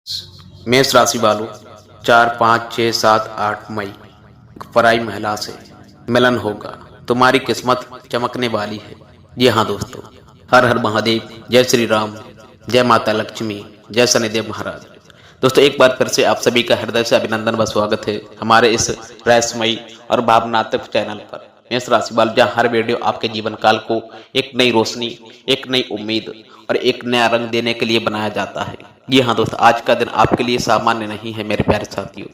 मेष राशि वालों 4, 5, 6, 7, 8 मई पराई महिला से मिलन होगा। तुम्हारी किस्मत चमकने वाली है। जी हाँ दोस्तों, हर हर महादेव, जय श्री राम, जय माता लक्ष्मी, जय शनिदेव महाराज। दोस्तों एक बार फिर से आप सभी का हृदय से अभिनंदन व स्वागत है हमारे इस रहस्यमयी और भावनात्मक चैनल पर मेष राशि वालों, जहाँ हर वीडियो आपके जीवन काल को एक नई रोशनी, एक नई उम्मीद और एक नया रंग देने के लिए बनाया जाता है। जी हाँ दोस्तों, आज का दिन आपके लिए सामान्य नहीं है मेरे प्यारे साथियों।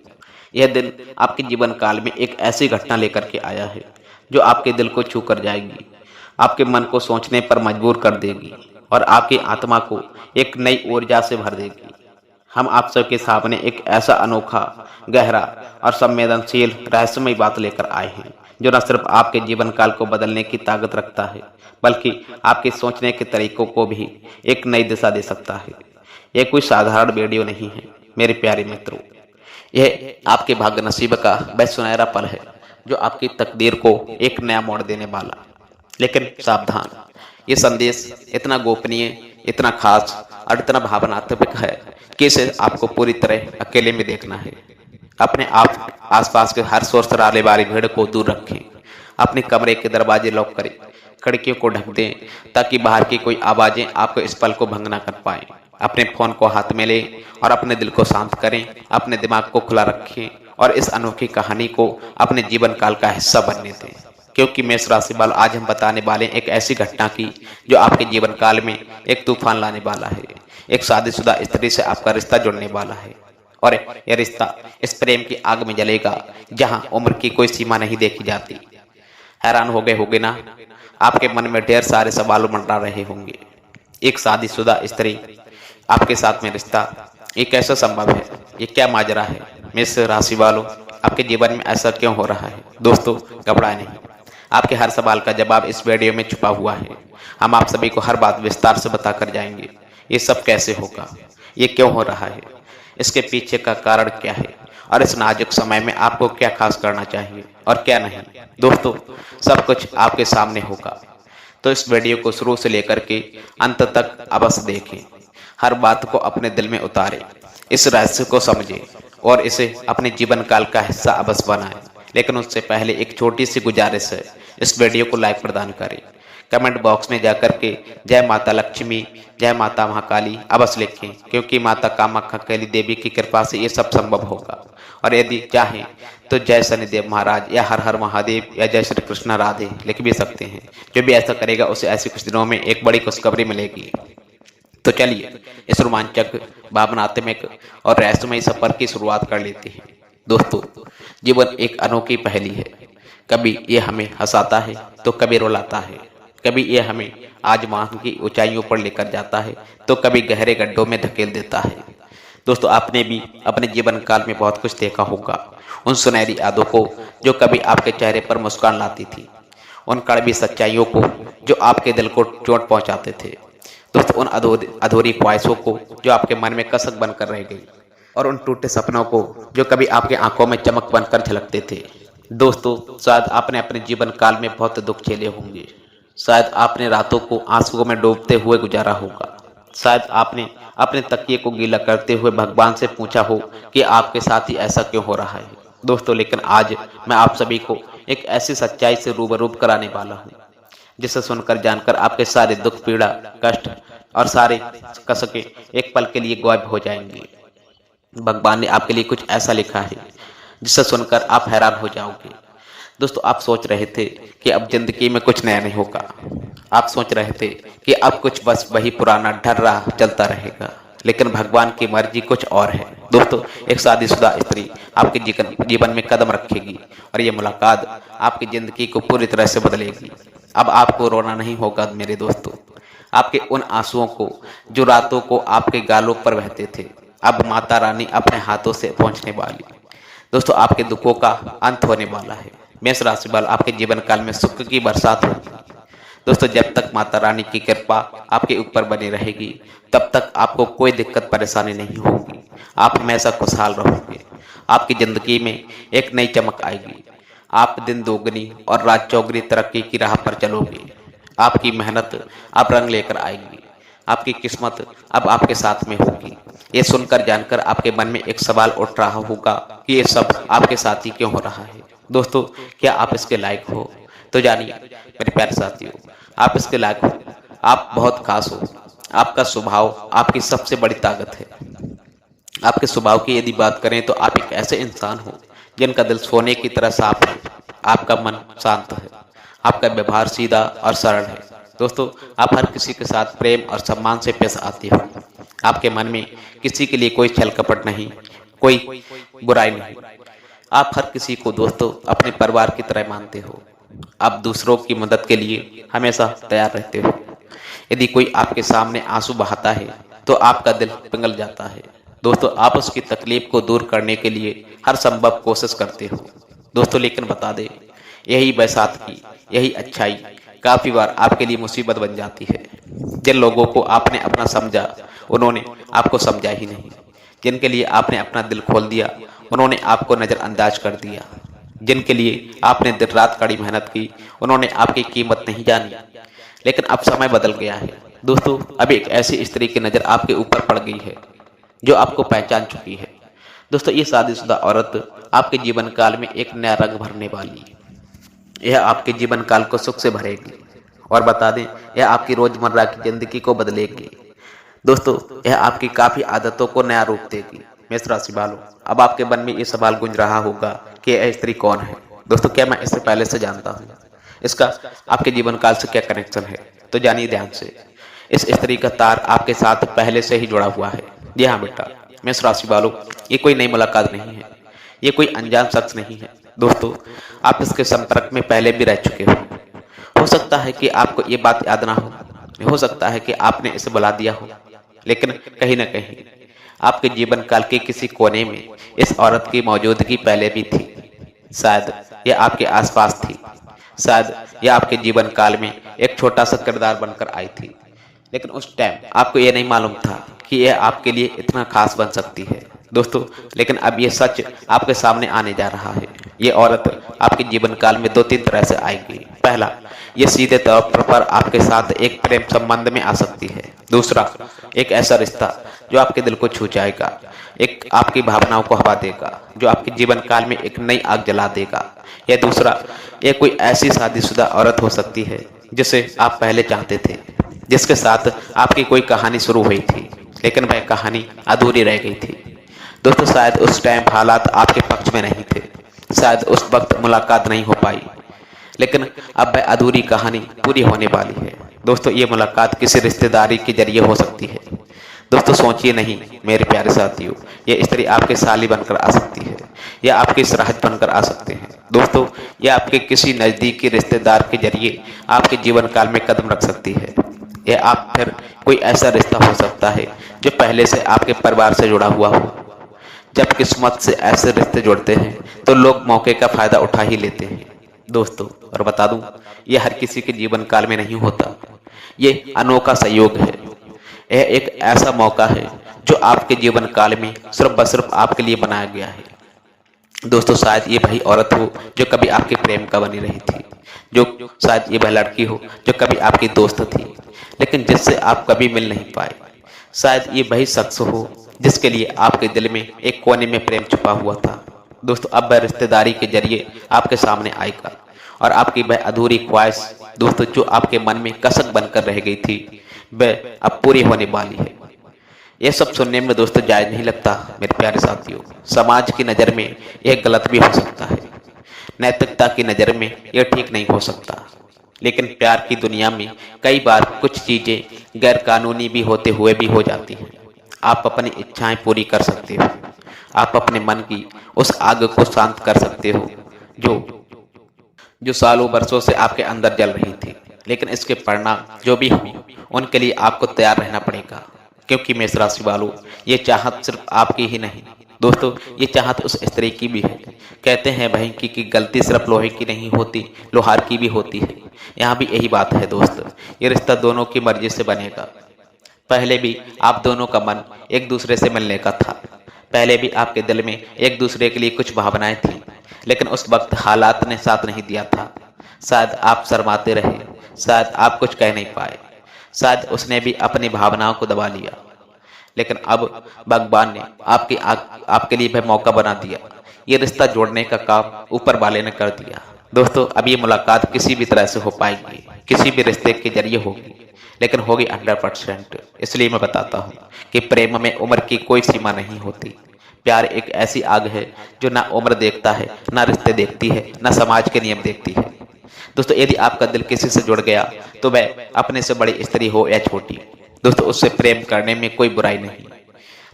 यह दिन आपके जीवन काल में एक ऐसी घटना लेकर के आया है जो आपके दिल को छू कर जाएगी, आपके मन को सोचने पर मजबूर कर देगी और आपकी आत्मा को एक नई ऊर्जा से भर देगी। हम आप सबके सामने एक ऐसा अनोखा, गहरा और संवेदनशील रहस्यमय बात लेकर आए हैं जो न सिर्फ आपके जीवन काल को बदलने की ताकत रखता है, बल्कि आपके सोचने के तरीकों को भी एक नई दिशा दे सकता है। यह कोई साधारण वीडियो नहीं है मेरे प्यारे मित्रों, यह आपके भाग्य नसीब का वह सुनहरा पल है जो आपकी तकदीर को एक नया मोड़ देने वाला। लेकिन सावधान, ये संदेश इतना गोपनीय, इतना खास और इतना भावनात्मक है कि इसे आपको पूरी तरह अकेले में देखना है। अपने आप आसपास के हर शोर शराबे वाली भीड़ को दूर रखें। अपने कमरे के दरवाजे लॉक करें, खिड़कियों को ढक दें ताकि बाहर की कोई आवाजें आपको इस पल को भंग न कर पाएं। अपने फोन को हाथ में लें और अपने दिल को शांत करें, अपने दिमाग को खुला रखें और इस अनोखी कहानी को अपने जीवन काल का हिस्सा बनने दें। क्योंकि मेष राशि वालों, आज हम बताने वाले एक ऐसी घटना की जो आपके जीवन काल में एक तूफान लाने वाला है। एक शादीशुदा स्त्री से आपका रिश्ता जुड़ने वाला है और यह रिश्ता इस प्रेम की आग में जलेगा जहां उम्र की कोई सीमा नहीं देखी जाती। हैरान हो गए होगे ना? आपके मन में ढेर सारे सवाल मंडरा रहे होंगे। एक शादीशुदा स्त्री आपके साथ में रिश्ता, ये कैसा संभव है? ये क्या माजरा है? मेष राशि वालों, आपके जीवन में ऐसा क्यों हो रहा है? दोस्तों घबराएं नहीं, आपके हर सवाल का जवाब इस वीडियो में छुपा हुआ है। हम आप सभी को हर बात विस्तार से बताकर जाएंगे। ये सब कैसे होगा? ये क्यों हो रहा है? इसके पीछे का कारण क्या है? और इस नाजुक समय में आपको क्या खास करना चाहिए और क्या नहीं? दोस्तों सब कुछ आपके सामने होगा, तो इस वीडियो को शुरू से लेकर के अंत तक अवश्य देखें। हर बात को अपने दिल में उतारें, इस रहस्य को समझें और इसे अपने जीवन काल का हिस्सा अवश्य बनाएं। लेकिन उससे पहले एक छोटी सी गुजारिश है, इस वीडियो को लाइक प्रदान करें। कमेंट बॉक्स में जाकर के जय माता लक्ष्मी, जय माता महाकाली अवश्य लिखें, क्योंकि माता कामाख्या काली देवी की कृपा से ये सब संभव होगा। और यदि चाहें तो जय शनिदेव महाराज या हर हर महादेव या जय श्री कृष्ण राधे लिख भी सकते हैं। जो भी ऐसा करेगा उसे ऐसे कुछ दिनों में एक बड़ी खुशखबरी मिलेगी। तो चलिए इस रोमांचक, भावनात्मक और रहस्यमय सफर की शुरुआत कर लेते हैं। दोस्तों जीवन एक अनोखी पहेली है। कभी ये हमें हंसाता है तो कभी रुलाता है, कभी ये हमें आसमान की ऊंचाइयों पर लेकर जाता है तो कभी गहरे गड्ढों में धकेल देता है। दोस्तों आपने भी अपने जीवन काल में बहुत कुछ देखा होगा, उन सुनहरी यादों को जो कभी आपके चेहरे पर मुस्कान लाती थी, उन कड़वी सच्चाइयों को जो आपके दिल को चोट पहुंचाते थे। दोस्तों उन अधूरी ख्वाहिशों को जो आपके मन में कसक बनकर रह गई और उन टूटे सपनों को जो कभी आपके आंखों में चमक बनकर झलकते थे। दोस्तों शायद आपने अपने जीवन काल में बहुत दुख झेले होंगे, शायद आपने रातों को आंसुओं में डूबते हुए गुजारा होगा, शायद आपने अपने तकिए को गीला करते हुए भगवान से पूछा हो कि आपके साथ ही ऐसा क्यों हो रहा है। दोस्तों लेकिन आज मैं आप सभी को एक ऐसी सच्चाई से रूबरू कराने वाला हूँ जिसे सुनकर जानकर आपके सारे दुख, पीड़ा, कष्ट और सारे कसके एक पल के लिए गायब हो जाएंगे। भगवान ने आपके लिए कुछ ऐसा लिखा है जिसे सुनकर आप हैरान हो जाओगे। दोस्तों आप सोच रहे थे कि अब जिंदगी में कुछ नया नहीं होगा, आप सोच रहे थे कि अब कुछ बस वही पुराना ढर्रा चलता रहेगा, लेकिन भगवान की मर्जी कुछ और है। दोस्तों एक शादीशुदा स्त्री आपके जीवन में कदम रखेगी और ये मुलाकात आपकी जिंदगी को पूरी तरह से बदलेगी। अब आपको रोना नहीं होगा मेरे दोस्तों, आपके उन आंसुओं को जो रातों को आपके गालों पर बहते थे अब माता रानी अपने हाथों से पहुंचने वाली। दोस्तों आपके दुखों का अंत होने वाला है। मेष राशि वालों, आपके जीवन काल में सुख की बरसात होगी। दोस्तों जब तक माता रानी की कृपा आपके ऊपर बनी रहेगी तब तक आपको कोई दिक्कत परेशानी नहीं होगी, आप हमेशा खुशहाल रहोगे। आपकी जिंदगी में एक नई चमक आएगी, आप दिन दोगुनी और रात चौगुनी तरक्की की राह पर चलोगे। आपकी मेहनत अब रंग लेकर आएगी, आपकी किस्मत अब आपके साथ में होगी। ये सुनकर जानकर आपके मन में एक सवाल उठ रहा होगा कि ये सब आपके साथ ही क्यों हो रहा है। दोस्तों, क्या आप इसके लायक हो? तो जानिए मेरे प्यारे साथियों, आप इसके लायक हो। आप बहुत खास हो। आपका स्वभाव आपकी सबसे बड़ी ताकत है। आपके स्वभाव की यदि बात करें तो आप एक ऐसे इंसान हो जिनका दिल सोने की तरह साफ है। आपका मन शांत है। आपका व्यवहार सीधा और सरल है। दोस्तों, आप हर किसी के साथ प्रेम और सम्मान से पेश आते हो। आपके मन में किसी के लिए कोई छल कपट नहीं, कोई बुराई नहीं। आप हर किसी को दोस्तों अपने परिवार की तरह मानते हो। आप दूसरों की मदद के लिए हमेशा तैयार रहते हो। यदि कोई आपके सामने आंसू बहाता है तो आपका दिल पिघल जाता है। दोस्तों, आप उसकी तकलीफ को दूर करने के लिए हर संभव कोशिश करते हो। दोस्तों, लेकिन बता दें, यही बैसाखी, यही अच्छाई काफी बार आपके लिए मुसीबत बन जाती है। जिन लोगों को आपने अपना समझा उन्होंने आपको समझा ही नहीं। जिनके लिए आपने अपना दिल खोल दिया उन्होंने आपको नजरअंदाज कर दिया। जिनके लिए आपने दिन रात कड़ी मेहनत की उन्होंने आपकी कीमत नहीं जानी। लेकिन अब समय बदल गया है। दोस्तों, अब एक ऐसी स्त्री की नजर आपके ऊपर पड़ गई है जो आपको पहचान चुकी है। दोस्तों, ये शादीशुदा औरत आपके जीवन काल में एक नया रंग भरने वाली है। यह आपके जीवन काल को सुख से भरेगी और बता दें, यह आपकी रोजमर्रा की जिंदगी को बदलेगी। दोस्तों, यह आपकी काफी आदतों को नया रूप देगी। मेष राशि वालों, अब आपके मन में ये सवाल गूंज रहा होगा कि यह स्त्री कौन है। दोस्तों, क्या मैं इससे पहले से जानता हूँ? इसका आपके जीवन काल से क्या कनेक्शन है? तो जानिए ध्यान से। इस स्त्री का तार आपके साथ पहले से ही जुड़ा हुआ है। जी हाँ बेटा, मेष राशि वालों, ये कोई नई मुलाकात नहीं है। ये कोई अनजान शख्स नहीं है। दोस्तों, आप इसके संपर्क में पहले भी रह चुके हो सकता है कि आपको ये बात याद ना हो सकता है कि आपने इसे बुला दिया हो, लेकिन कहीं ना कहीं आपके जीवन काल के किसी कोने में इस औरत की मौजूदगी पहले भी थी। शायद यह आपके आसपास थी। शायद यह आपके जीवन काल में एक छोटा सा किरदार बनकर आई थी, लेकिन उस टाइम आपको यह नहीं मालूम था कि यह आपके लिए इतना खास बन सकती है। दोस्तों, लेकिन अब यह सच आपके सामने आने जा रहा है। ये औरत आपके जीवन काल में 2-3 तरह से आएगी। पहला, ये सीधे तौर पर आपके साथ एक प्रेम संबंध में आ सकती है। दूसरा, एक ऐसा रिश्ता जो आपके दिल को छू जाएगा, एक आपकी भावनाओं को हवा देगा, जो आपके जीवन काल में एक नई आग जला देगा। या दूसरा, ये कोई ऐसी शादीशुदा औरत हो सकती है जिसे आप पहले चाहते थे, जिसके साथ आपकी कोई कहानी शुरू हुई थी, लेकिन वह कहानी अधूरी रह गई थी। दोस्तों, शायद उस टाइम हालात आपके पक्ष में नहीं थे। शायद उस वक्त मुलाकात नहीं हो पाई, लेकिन अब वह अधूरी कहानी पूरी होने वाली है। दोस्तों, ये मुलाकात किसी रिश्तेदारी के जरिए हो सकती है। दोस्तों, सोचिए नहीं मेरे प्यारे साथियों, ये स्त्री आपके साली बनकर आ सकती है या आपके सरहद बनकर आ सकते हैं। दोस्तों, यह आपके किसी नजदीकी रिश्तेदार के जरिए आपके जीवन काल में कदम रख सकती है। यह आप फिर कोई ऐसा रिश्ता हो सकता है जो पहले से आपके परिवार से जुड़ा हुआ हो। जब किस्मत से ऐसे रिश्ते जुड़ते हैं तो लोग मौके का फायदा उठा ही लेते हैं। दोस्तों, और बता दूं, यह हर किसी के जीवन काल में नहीं होता। ये अनोखा संयोग है। यह एक ऐसा मौका है जो आपके जीवन काल में सिर्फ बसिर्फ आपके लिए बनाया गया है। दोस्तों, शायद ये वही औरत हो जो कभी आपके प्रेम का बनी रही थी, जो शायद ये वह लड़की हो जो कभी आपकी दोस्त थी, लेकिन जिससे आप कभी मिल नहीं पाए। शायद ये वही शख्स हो जिसके लिए आपके दिल में एक कोने में प्रेम छुपा हुआ था। दोस्तों, अब वह रिश्तेदारी के जरिए आपके सामने आएगा और आपकी वह अधूरी ख्वाहिश, दोस्तों, जो आपके मन में कसक बनकर रह गई थी, वह अब पूरी होने वाली है। यह सब सुनने में दोस्तों जायज नहीं लगता मेरे प्यारे साथियों। समाज की नज़र में यह गलत भी हो सकता है, नैतिकता की नज़र में यह ठीक नहीं हो सकता, लेकिन प्यार की दुनिया में कई बार कुछ चीजें गैर कानूनी भी होते हुए भी हो जाती हैं। आप अपनी इच्छाएं पूरी कर सकते हो। आप अपने मन की उस आग को शांत कर सकते हो जो सालों वर्षों से आपके अंदर जल रही थी। लेकिन इसके परिणाम जो भी हो, उनके लिए आपको तैयार रहना पड़ेगा, क्योंकि मेष राशि वालों, ये चाहत सिर्फ आपकी ही नहीं दोस्तों, ये चाहत उस स्त्री की भी है। कहते हैं बहन की गलती सिर्फ लोहे की नहीं होती, लोहार की भी होती है। यहाँ भी यही बात है दोस्त। ये रिश्ता दोनों की मर्जी से बनेगा। पहले भी आप दोनों का मन एक दूसरे से मिलने का था। पहले भी आपके दिल में एक दूसरे के लिए कुछ भावनाएं थी, लेकिन उस वक्त हालात ने साथ नहीं दिया था। शायद आप शर्माते रहे, शायद आप कुछ कह नहीं पाए, शायद उसने भी अपनी भावनाओं को दबा लिया। लेकिन अब भगवान ने आपके लिए वह मौका बना दिया। ये रिश्ता जोड़ने का काम ऊपर वाले ने कर दिया। दोस्तों, अब ये मुलाकात किसी भी तरह से हो पाएगी, किसी भी रिश्ते के जरिए होगी, लेकिन होगी 100%। इसलिए मैं बताता हूँ कि प्रेम में उम्र की कोई सीमा नहीं होती। प्यार एक ऐसी आग है जो ना उम्र देखता है, ना रिश्ते देखती है, ना समाज के नियम देखती है। दोस्तों, यदि आपका दिल किसी से जुड़ गया तो वह अपने से बड़ी स्त्री हो या छोटी, दोस्तों उससे प्रेम करने में कोई बुराई नहीं।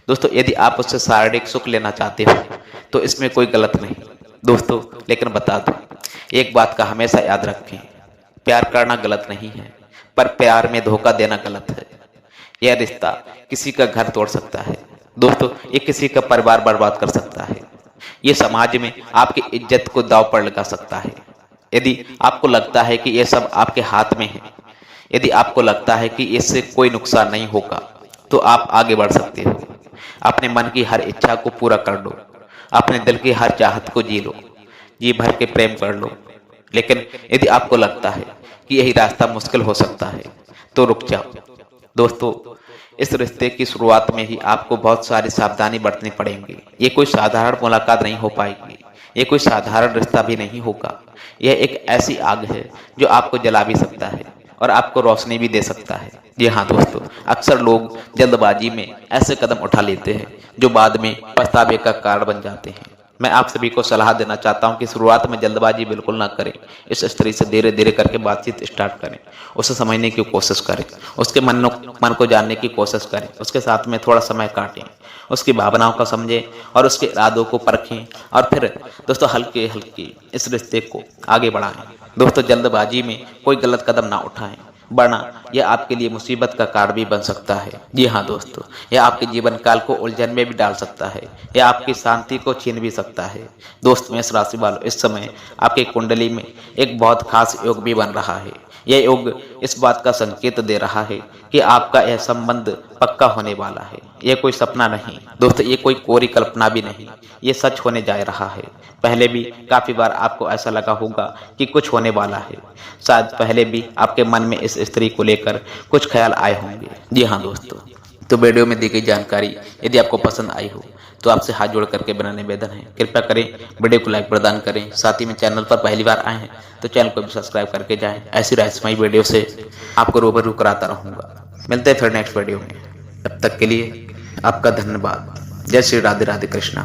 दोस्तों, यदि आप उससे शारीरिक सुख लेना चाहते हो तो इसमें कोई गलत नहीं। दोस्तों, लेकिन बता दूं, एक बात का हमेशा याद रखें, प्यार करना गलत नहीं है, पर प्यार में धोखा देना गलत है। यह रिश्ता किसी का घर तोड़ सकता है। दोस्तों, ये किसी का परिवार बर्बाद कर सकता है। ये समाज में आपकी इज्जत को दांव पर लगा सकता है। यदि आपको लगता है कि यह सब आपके हाथ में है, यदि आपको लगता है कि इससे कोई नुकसान नहीं होगा, तो आप आगे बढ़ सकते हो। अपने मन की हर इच्छा को पूरा कर लो, अपने दिल की हर चाहत को जी लो, जी भर के प्रेम कर लो। लेकिन यदि आपको लगता है कि यही रास्ता मुश्किल हो सकता है, तो रुक जाओ। दोस्तों, इस रिश्ते की शुरुआत में ही आपको बहुत सारी सावधानी बरतनी पड़ेंगी। ये कोई साधारण मुलाकात नहीं हो पाएगी, ये कोई साधारण रिश्ता भी नहीं होगा। यह एक ऐसी आग है जो आपको जला भी सकता है और आपको रोशनी भी दे सकता है। जी हाँ दोस्तों, अक्सर लोग जल्दबाजी में ऐसे कदम उठा लेते हैं जो बाद में पछतावे का कारण बन जाते हैं। मैं आप सभी को सलाह देना चाहता हूं कि शुरुआत में जल्दबाजी बिल्कुल ना करें। इस स्त्री से धीरे धीरे करके बातचीत स्टार्ट करें, उसे समझने की कोशिश करें, उसके मन को जानने की कोशिश करें, उसके साथ में थोड़ा समय काटें, उसकी भावनाओं को समझें और उसके इरादों को परखें, और फिर दोस्तों हल्के हल्के इस रिश्ते को आगे बढ़ाएं। दोस्तों, जल्दबाजी में कोई गलत कदम ना उठाएं, वरना यह आपके लिए मुसीबत का कारण भी बन सकता है। जी हाँ दोस्तों, यह आपके जीवन काल को उलझन में भी डाल सकता है, यह आपकी शांति को छीन भी सकता है। दोस्त, मेष राशि वालों, इस समय आपकी कुंडली में एक बहुत खास योग भी बन रहा है। यह योग इस बात का संकेत दे रहा है कि आपका यह संबंध पक्का होने वाला है। यह कोई सपना नहीं दोस्तों, ये कोई कोरी कल्पना भी नहीं, ये सच होने जा रहा है। पहले भी काफी बार आपको ऐसा लगा होगा कि कुछ होने वाला है। शायद पहले भी आपके मन में इस स्त्री को लेकर कुछ ख्याल आए होंगे। जी हाँ दोस्तों, तो वीडियो में दी गई जानकारी यदि आपको पसंद आई हो तो आपसे हाथ जोड़ करके बना निवेदन है, कृपया करें वीडियो को लाइक प्रदान करें। साथ ही में चैनल पर पहली बार आए हैं तो चैनल को भी सब्सक्राइब करके जाएं। ऐसी रहस्यमयी वीडियो से आपको रूबरू कराता रहूँगा। मिलते हैं फिर नेक्स्ट वीडियो में, तब तक के लिए आपका धन्यवाद। जय श्री राधे राधे कृष्णा।